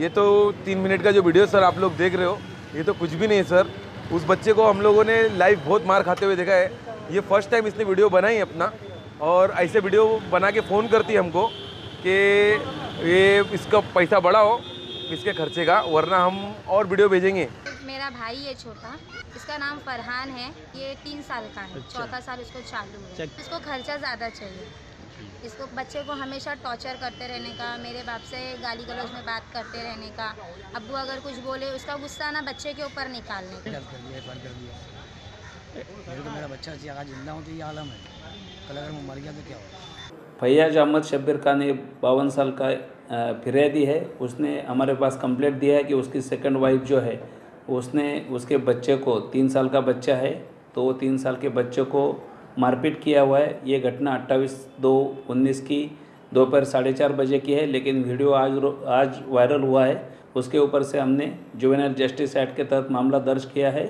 ये तो 3 मिनट का जो वीडियो सर आप लोग देख रहे हो, ये तो कुछ भी नहीं है सर। उस बच्चे को हम लोगों ने लाइव बहुत मार खाते हुए देखा है। ये फर्स्ट टाइम इसने वीडियो बनाई अपना, और ऐसे वीडियो बना के फ़ोन करती है हमको कि ये इसका पैसा बढ़ा हो इसके खर्चे का, वरना हम और वीडियो भेजेंगे। मेरा भाई है छोटा, इसका नाम फरहान है, ये 3 साल का है। चौथा साल इसको चालू है। इसको खर्चा ज़्यादा चाहिए। इसको बच्चे को हमेशा टॉर्चर करते रहने का, मेरे बाप से गाली गलौज में बात करते रहने का, अब्बू अगर कुछ बोले उसका गुस्सा ना बच्चे के ऊपर निकालने का। मेरा बच्चा अगर जिंदा हो तो ये आलम है, कल अगर मैं मर गया तो क्या होगा। फैयाज अहमद शब्बीर खान ये 52 साल का फिरियादी है। उसने हमारे पास कंप्लेंट दिया है कि उसकी सेकंड वाइफ जो है उसने उसके बच्चे को 3 साल का बच्चा है, तो वो 3 साल के बच्चे को मारपीट किया हुआ है। ये घटना 28/2/19 की दोपहर 4:30 बजे की है, लेकिन वीडियो आज वायरल हुआ है। उसके ऊपर से हमने जुवेनाइल जस्टिस एक्ट के तहत मामला दर्ज किया है।